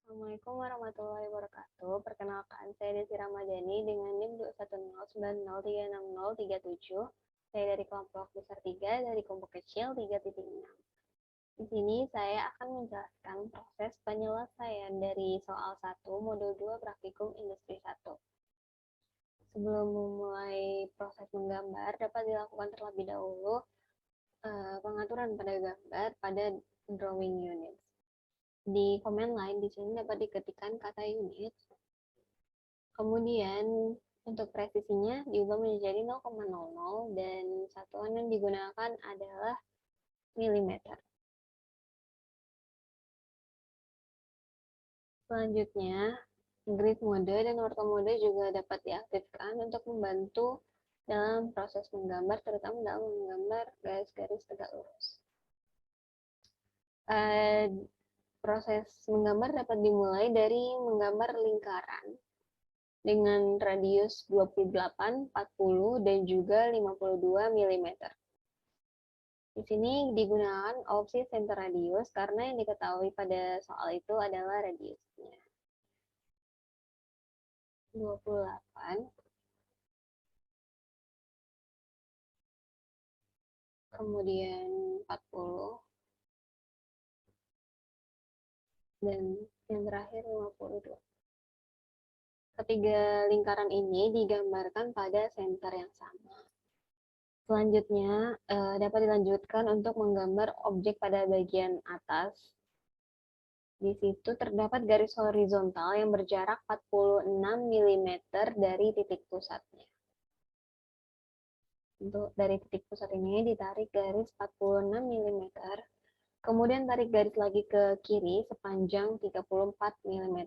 Assalamualaikum warahmatullahi wabarakatuh. Perkenalkan, saya Desi Ramadhani dengan NIM 21090360037. Saya dari kelompok besar 3, dari kelompok kecil 3.6. Di sini saya akan menjelaskan proses penyelesaian dari soal 1 modul 2 praktikum industri 1. Sebelum memulai proses menggambar, dapat dilakukan terlebih dahulu pengaturan pada gambar pada drawing unit. Di command line di sini dapat diketikkan kata unit. Kemudian untuk presisinya diubah menjadi 0,00 dan satuan yang digunakan adalah milimeter. Selanjutnya, grid mode dan ortho mode juga dapat diaktifkan untuk membantu dalam proses menggambar, terutama dalam menggambar garis-garis tegak lurus. Proses menggambar dapat dimulai dari menggambar lingkaran dengan radius 28, 40, dan juga 52 mm. Di sini digunakan opsi center radius karena yang diketahui pada soal itu adalah radiusnya. 28, kemudian 40, dan yang terakhir 52. Ketiga lingkaran ini digambarkan pada center yang sama. Selanjutnya dapat dilanjutkan untuk menggambar objek pada bagian atas. Di situ terdapat garis horizontal yang berjarak 46 mm dari titik pusatnya. Untuk dari titik pusat ini ditarik garis 46 mm, kemudian tarik garis lagi ke kiri sepanjang 34 mm.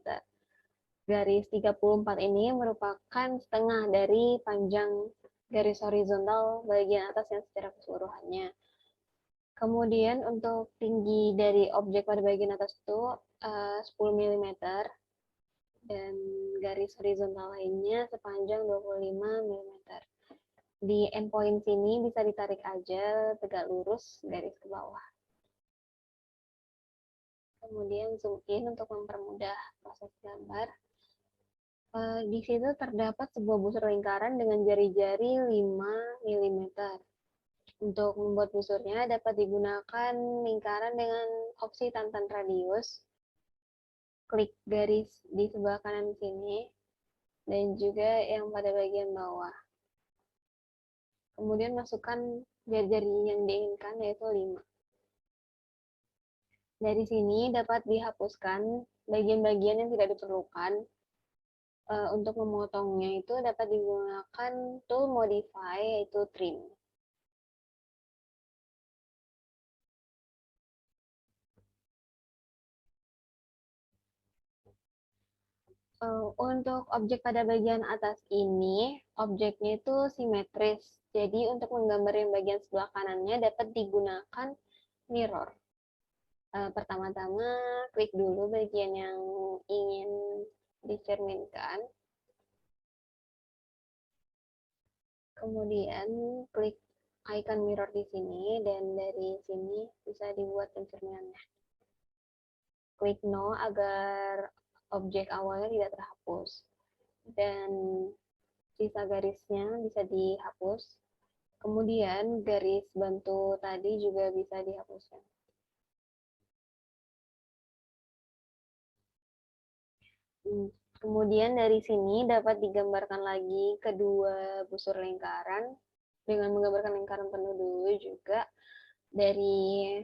Garis 34 ini merupakan setengah dari panjang garis horizontal bagian atas yang secara keseluruhannya. Kemudian untuk tinggi dari objek pada bagian atas itu 10 mm dan garis horizontal lainnya sepanjang 25 mm. Di endpoint sini bisa ditarik aja tegak lurus garis ke bawah. Kemudian zoom in untuk mempermudah proses gambar. Di situ terdapat sebuah busur lingkaran dengan jari-jari 5 mm. Untuk membuat busurnya dapat digunakan lingkaran dengan opsi tantan radius. Klik garis di sebelah kanan sini dan juga yang pada bagian bawah. Kemudian masukkan jari-jari yang diinginkan yaitu 5. Dari sini dapat dihapuskan bagian-bagian yang tidak diperlukan. Untuk memotongnya itu dapat digunakan tool modify yaitu trim. Untuk objek pada bagian atas ini, objeknya itu simetris. Jadi untuk menggambar yang bagian sebelah kanannya dapat digunakan mirror. Pertama-tama klik dulu bagian yang ingin dicerminkan. Kemudian klik icon mirror di sini dan dari sini bisa dibuat pencerminannya. Klik no agar objek awalnya tidak terhapus. Dan sisa garisnya bisa dihapus. Kemudian garis bantu tadi juga bisa dihapuskan. Kemudian dari sini dapat digambarkan lagi kedua busur lingkaran dengan menggambarkan lingkaran penuh dulu juga. Dari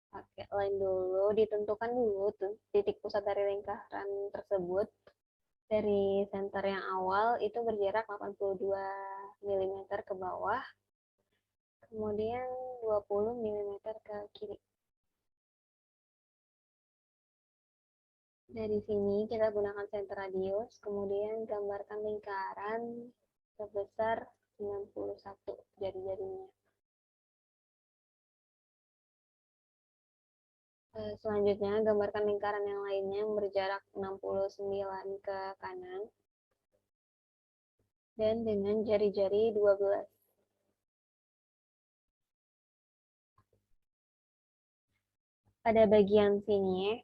pakai line dulu, ditentukan dulu titik pusat dari lingkaran tersebut. Dari center yang awal itu berjarak 82 mm ke bawah, kemudian 20 mm ke kiri. Dari sini kita gunakan center radius, kemudian gambarkan lingkaran sebesar 91 jari-jarinya. Selanjutnya, gambarkan lingkaran yang lainnya yang berjarak 69 ke kanan dan dengan jari-jari 12. Pada bagian sini,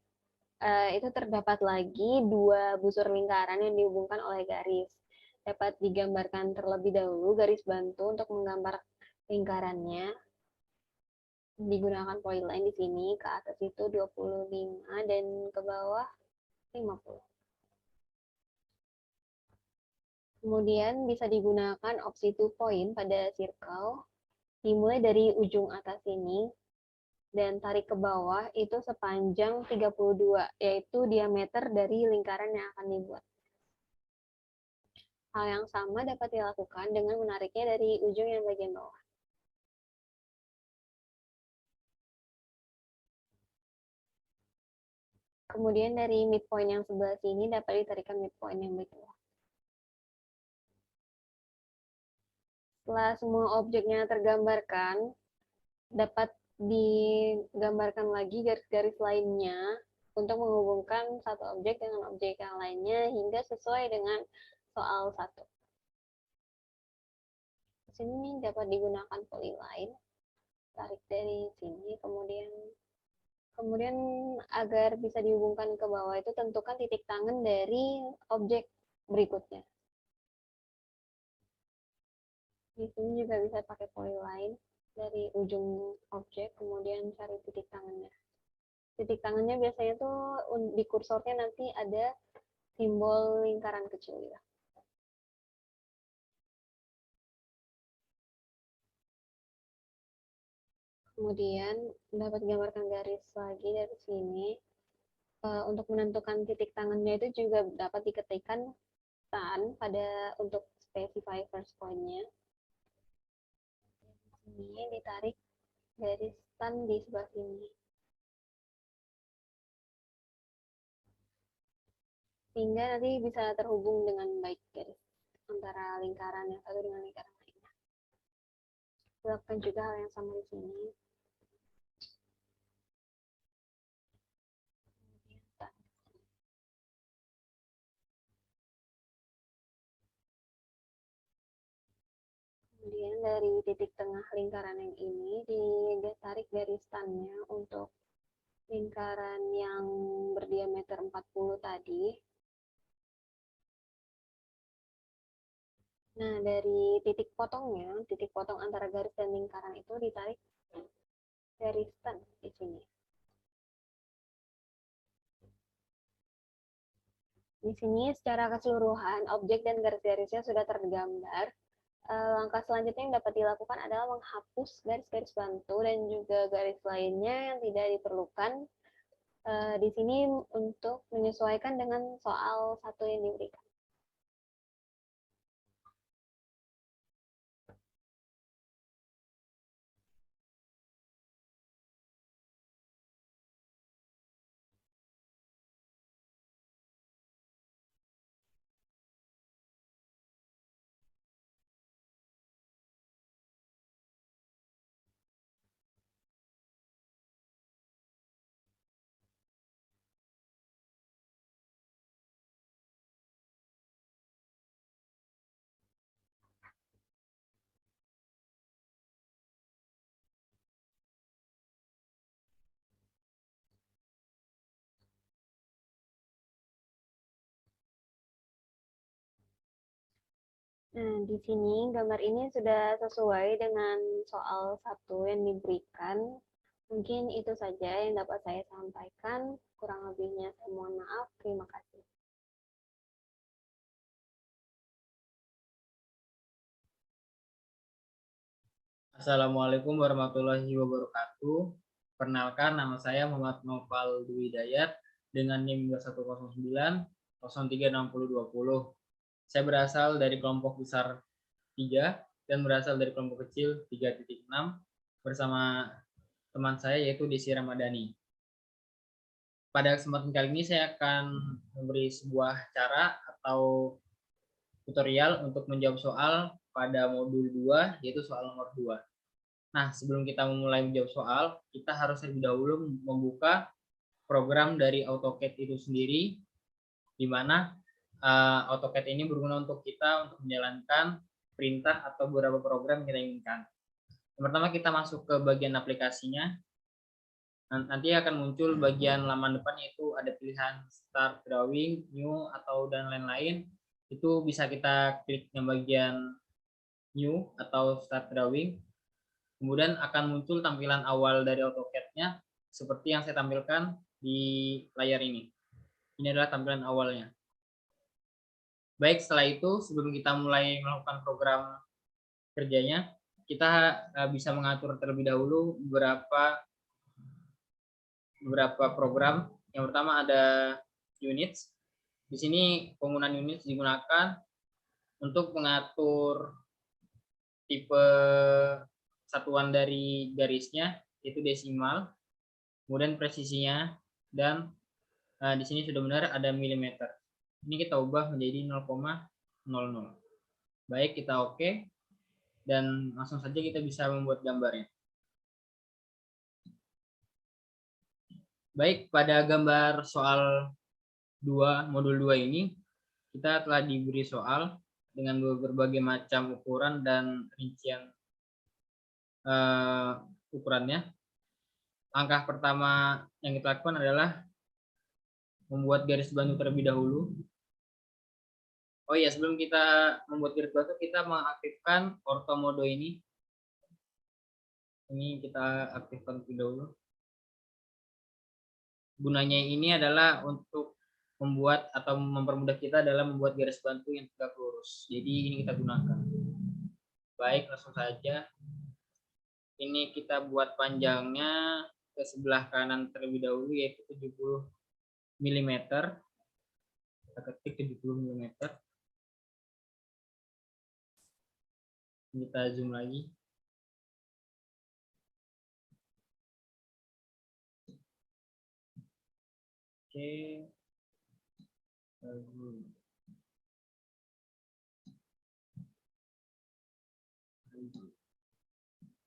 itu terdapat lagi dua busur lingkaran yang dihubungkan oleh garis. Dapat digambarkan terlebih dahulu garis bantu untuk menggambar lingkarannya. Digunakan polyline di sini, ke atas itu 25 dan ke bawah 50. Kemudian bisa digunakan opsi 2 point pada circle, dimulai dari ujung atas ini dan tarik ke bawah itu sepanjang 32, yaitu diameter dari lingkaran yang akan dibuat. Hal yang sama dapat dilakukan dengan menariknya dari ujung yang bagian bawah. Kemudian dari midpoint yang sebelah sini dapat ditarikkan midpoint yang bagian bawah. Setelah semua objeknya tergambarkan, dapat digambarkan lagi garis-garis lainnya untuk menghubungkan satu objek dengan objek yang lainnya hingga sesuai dengan soal 1. Sini dapat digunakan polyline, tarik dari sini, kemudian agar bisa dihubungkan ke bawah itu tentukan titik tangan dari objek berikutnya. Di sini juga bisa pakai polyline dari ujung objek, kemudian cari titik tangannya. Titik tangannya biasanya tuh di kursornya nanti ada simbol lingkaran kecil ya. Kemudian dapat gambarkan garis lagi dari sini. Untuk menentukan titik tangannya itu juga dapat diketikkan tan pada untuk specify first point-nya. Ini ditarik garis tan di sebelah sini. Sehingga nanti bisa terhubung dengan baik garis antara lingkaran yang satu dengan lingkaran lainnya. Lakukan juga hal yang sama di sini. Kemudian dari titik tengah lingkaran yang ini ditarik garis tannya untuk lingkaran yang berdiameter 40 tadi. Nah, dari titik potongnya, titik potong antara garis dan lingkaran itu ditarik garis tan di sini. Di sini secara keseluruhan objek dan garis-garisnya sudah tergambar. Langkah selanjutnya yang dapat dilakukan adalah menghapus garis-garis bantu dan juga garis lainnya yang tidak diperlukan di sini untuk menyesuaikan dengan soal 1 yang diberikan. Nah, di sini gambar ini sudah sesuai dengan soal 1 yang diberikan. Mungkin itu saja yang dapat saya sampaikan. Kurang lebihnya saya mohon maaf. Terima kasih. Assalamualaikum warahmatullahi wabarakatuh. Perkenalkan, nama saya Muhammad Noval Dwi Dayat dengan NIM 2109-036020. Saya berasal dari kelompok besar 3 dan berasal dari kelompok kecil 3.6 bersama teman saya yaitu Desi Ramadhani. Pada kesempatan kali ini saya akan memberi sebuah cara atau tutorial untuk menjawab soal pada modul 2 yaitu soal nomor 2. Nah, sebelum kita memulai menjawab soal, kita harus terlebih dahulu membuka program dari AutoCAD itu sendiri, di mana AutoCAD ini berguna untuk kita untuk menjalankan perintah atau beberapa program yang kita inginkan. Yang pertama kita masuk ke bagian aplikasinya. Nanti akan muncul bagian laman depan, yaitu ada pilihan start drawing, new, atau dan lain-lain. Itu bisa kita klik yang bagian new atau start drawing. Kemudian akan muncul tampilan awal dari AutoCAD-nya seperti yang saya tampilkan di layar ini. Ini adalah tampilan awalnya. Baik, setelah itu sebelum kita mulai melakukan program kerjanya, kita bisa mengatur terlebih dahulu beberapa program. Yang pertama ada units. Di sini penggunaan units digunakan untuk mengatur tipe satuan dari garisnya, yaitu desimal, kemudian presisinya, dan di sini sudah benar ada milimeter. Ini kita ubah menjadi 0,00. Baik, kita oke, dan langsung saja kita bisa membuat gambarnya. Baik, pada gambar soal modul 2 ini, kita telah diberi soal dengan berbagai macam ukuran dan rincian ukurannya. Langkah pertama yang kita lakukan adalah membuat garis bantu terlebih dahulu. Oh iya, sebelum kita membuat garis bantu, kita mengaktifkan ortho mode ini. Ini kita aktifkan terlebih dahulu. Gunanya ini adalah untuk membuat atau mempermudah kita dalam membuat garis bantu yang tegak lurus. Jadi ini kita gunakan. Baik, langsung saja. Ini kita buat panjangnya ke sebelah kanan terlebih dahulu, yaitu 70 mm. Kita ketik 70 mm. Kita zoom lagi. Oke.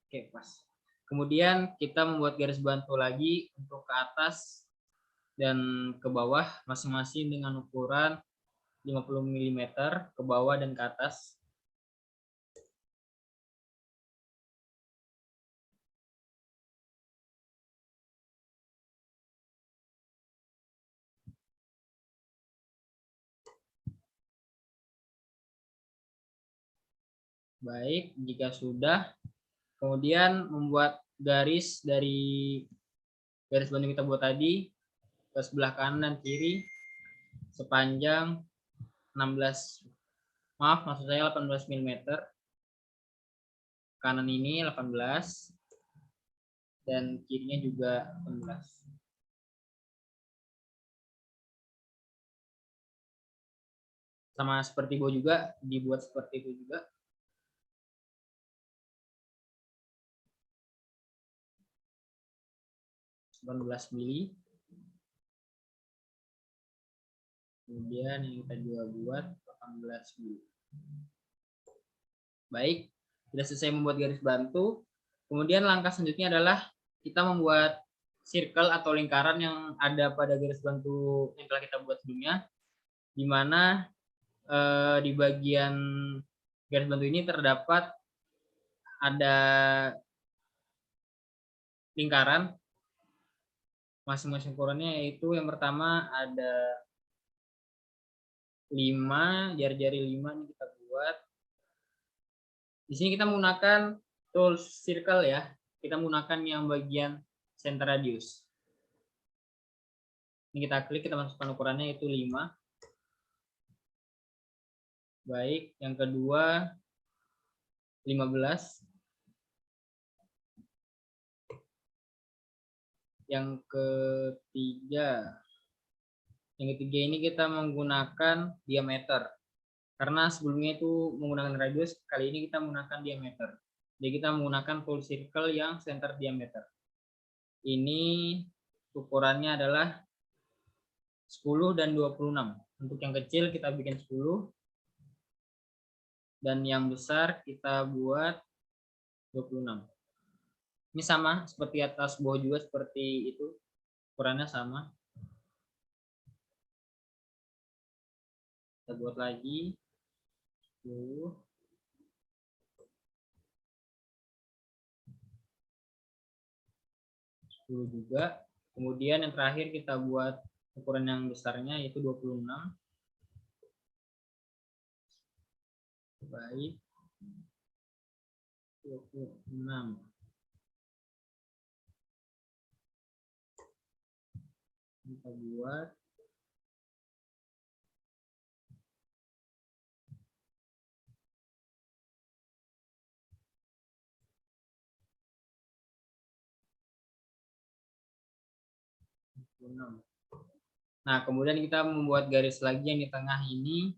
Oke, pas. Kemudian kita membuat garis bantu lagi untuk ke atas dan ke bawah masing-masing dengan ukuran 50 mm ke bawah dan ke atas. Baik, jika sudah, kemudian membuat garis dari garis bantu kita buat tadi ke sebelah kanan dan kiri sepanjang 18 mm. Kanan ini 18 dan kirinya juga 18. Sama seperti bawah juga, dibuat seperti itu juga. mili. Kemudian yang kita juga buat 18 mili. Baik, sudah selesai membuat garis bantu. Kemudian langkah selanjutnya adalah kita membuat circle atau lingkaran yang ada pada garis bantu yang telah kita buat sebelumnya, di mana di bagian garis bantu ini terdapat ada lingkaran masing-masing ukurannya, yaitu yang pertama ada 5, jari-jari 5 ini kita buat. Di sini kita menggunakan tools circle ya. Kita menggunakan yang bagian center radius. Ini kita klik, kita masukkan ukurannya itu 5. Baik, yang kedua 15. Yang ketiga ini kita menggunakan diameter. Karena sebelumnya itu menggunakan radius, kali ini kita menggunakan diameter. Jadi kita menggunakan full circle yang center diameter. Ini ukurannya adalah 10 dan 26. Untuk yang kecil kita bikin 10. Dan yang besar kita buat 26. Ini sama seperti atas bawah juga seperti itu. Ukurannya sama. Kita buat lagi 10. 10 juga. Kemudian yang terakhir kita buat ukuran yang besarnya yaitu 26. Baik. 26. Kita buat Nah, kemudian kita membuat garis lagi yang di tengah ini.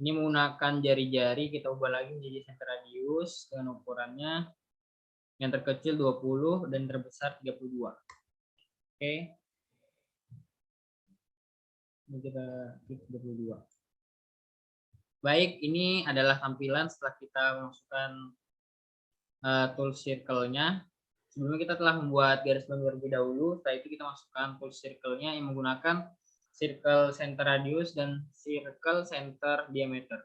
Ini menggunakan jari-jari, kita ubah lagi menjadi center radius dengan ukurannya yang terkecil 20 dan terbesar 32. Oke. Ini kita klik 22. Baik, ini adalah tampilan setelah kita memasukkan tool circle-nya. Sebelumnya kita telah membuat garis terlebih dahulu, setelah itu kita masukkan tool circle-nya yang menggunakan circle center radius dan circle center diameter.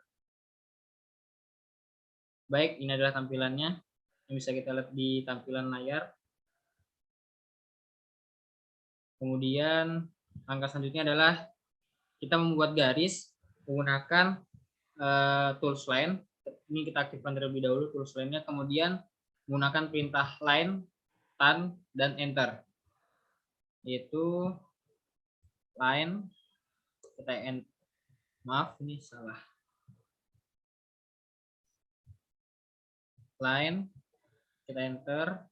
Baik, ini adalah tampilannya yang bisa kita lihat di tampilan layar. Kemudian langkah selanjutnya adalah kita membuat garis menggunakan tools line. Ini kita aktifkan terlebih dahulu tools line-nya, kemudian menggunakan perintah line, tan, dan enter. Yaitu line, kita maaf ini salah. Line, kita enter,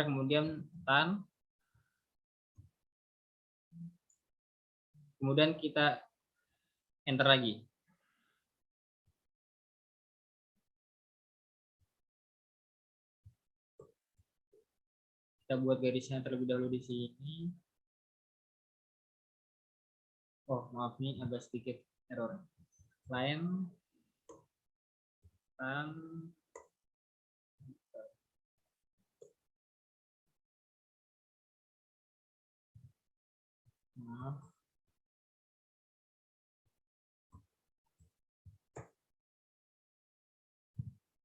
kemudian tan, kemudian kita enter lagi. Kita buat garisnya terlebih dahulu di sini. Oh, maaf nih agak sedikit error. Line, tan, maaf.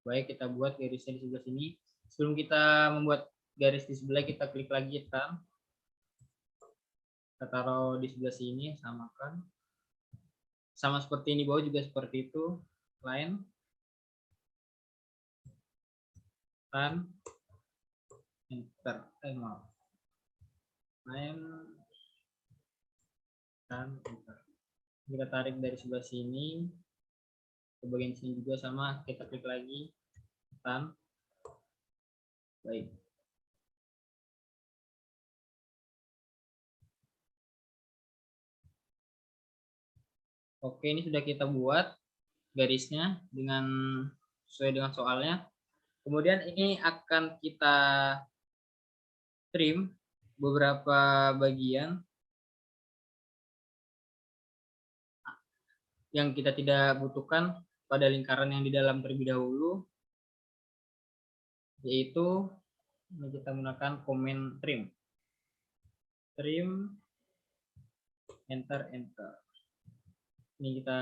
Baik, kita buat garisnya di sebelah sini. Sebelum kita membuat garis di sebelah, kita klik lagi tan. Kita taruh di sebelah sini, samakan. Sama seperti ini bawah juga seperti itu. Line, tan, enter. Maaf. Line, tan, enter. Kita tarik dari sebelah sini ke bagian sini juga sama, kita klik lagi tan. Baik. Oke, ini sudah kita buat garisnya dengan sesuai dengan soalnya. Kemudian ini akan kita trim beberapa bagian yang kita tidak butuhkan pada lingkaran yang di dalam terlebih dahulu, yaitu ini kita menggunakan command trim, enter. Ini kita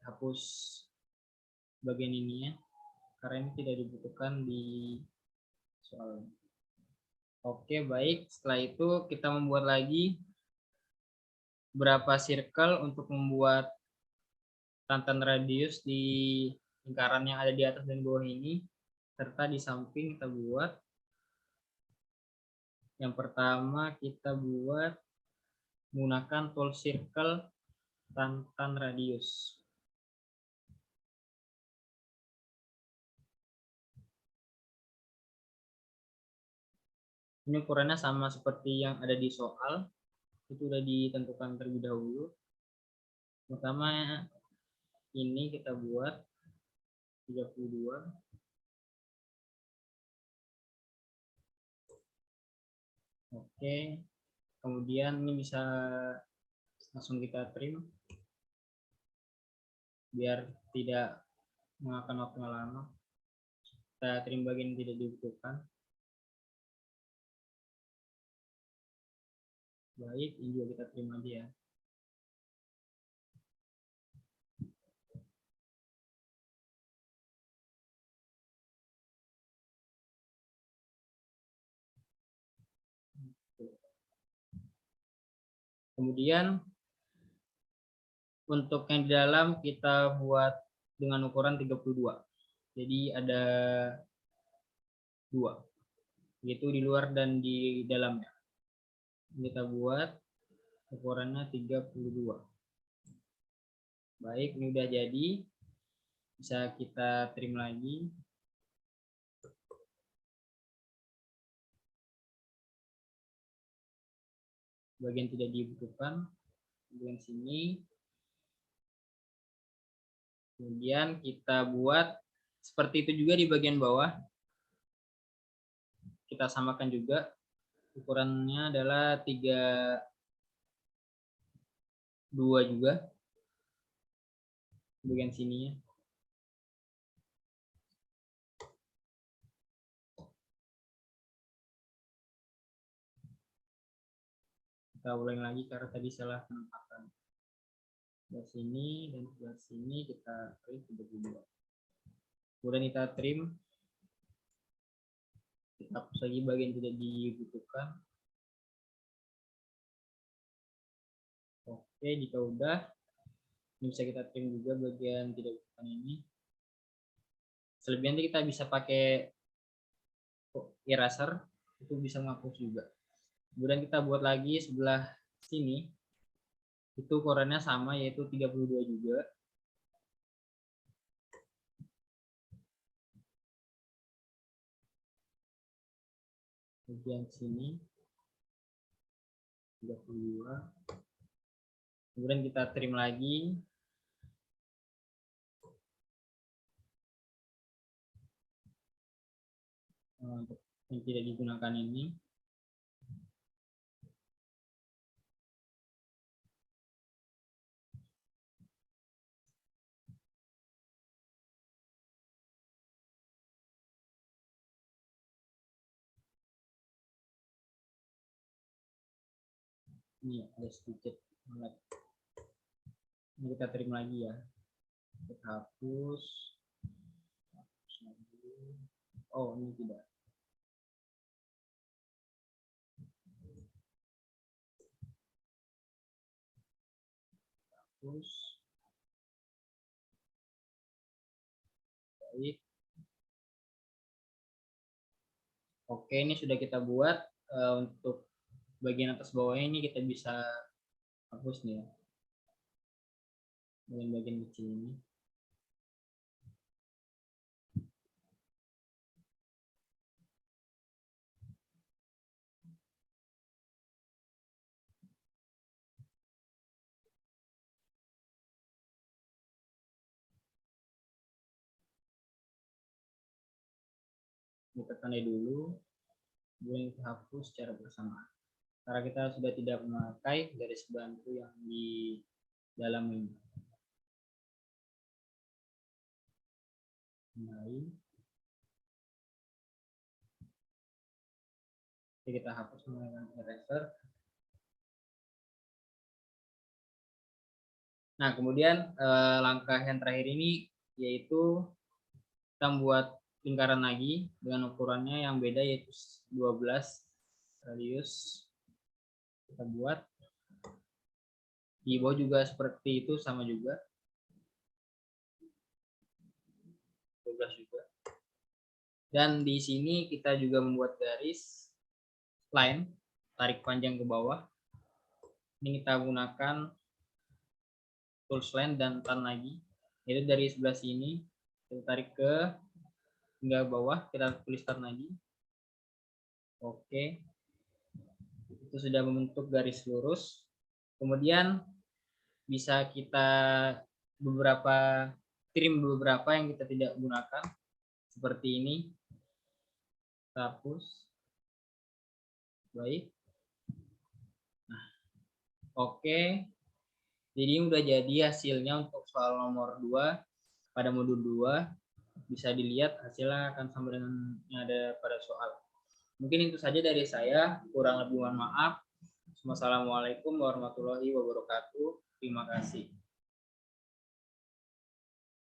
hapus bagian ini ya, karena ini tidak dibutuhkan di soal. Oke, baik. Setelah itu kita membuat lagi beberapa circle untuk membuat tantan radius di lingkaran yang ada di atas dan bawah ini, serta di samping kita buat. Yang pertama kita buat menggunakan tool circle tantan radius. Ini ukurannya sama seperti yang ada di soal, itu sudah ditentukan terlebih dahulu. Pertama ini kita buat 32. Oke, kemudian ini bisa langsung kita trim biar tidak memakan waktu lama. Kita trim bagian yang tidak dibutuhkan. Baik, ini juga kita trim aja ya. Kemudian untuk yang di dalam kita buat dengan ukuran 32. Jadi ada 2, yaitu di luar dan di dalamnya. Kita buat ukurannya 32. Baik, ini udah jadi. Bisa kita trim lagi. Bagian tidak dibutuhkan, bagian sini. Kemudian kita buat seperti itu juga di bagian bawah. Kita samakan juga. Ukurannya adalah 32 juga. Bagian sininya. Kita ulang lagi karena tadi salah penempatan. Sebelah sini dan sebelah sini kita trim 32. Kemudian kita trim. Kita hapus lagi bagian tidak dibutuhkan. Oke, jika udah, ini bisa kita trim juga bagian tidak dibutuhkan ini. Selebihnya kita bisa pakai eraser, itu bisa menghapus juga. Kemudian kita buat lagi sebelah sini, itu ukurannya sama, yaitu 32 juga. Bagian sini 32. Kemudian kita trim lagi. Untuk yang tidak digunakan ini. Ini ada sedikit melek. Ini kita trim lagi ya. Kita hapus. Oh, ini tidak. Hapus. Baik. Oke, ini sudah kita buat. Untuk bagian atas bawahnya ini kita bisa hapus nih ya. Bagian-bagian kecil ini. Kita tandai dulu, kemudian kita hapus secara bersamaan. Karena kita sudah tidak memakai garis bantu yang di dalam ini. Kembali. Jadi kita hapus menggunakan eraser. Nah, kemudian langkah yang terakhir ini yaitu kita membuat lingkaran lagi dengan ukurannya yang beda, yaitu 12 radius. Kita buat di bawah juga seperti itu, sama juga 12 juga. Dan di sini kita juga membuat garis line, tarik panjang ke bawah. Ini kita gunakan tools line dan tan lagi, yaitu dari sebelah sini kita tarik ke hingga bawah, kita tuliskan lagi. Oke, itu sudah membentuk garis lurus. Kemudian bisa kita trim beberapa yang kita tidak gunakan, seperti ini. Kita hapus. Baik. Nah, oke. Jadi ini udah jadi hasilnya untuk soal nomor 2 pada modul 2. Bisa dilihat hasilnya akan sama dengan yang ada pada soal. Mungkin itu saja dari saya, kurang lebih mohon maaf. Wassalamualaikum warahmatullahi wabarakatuh. Terima kasih.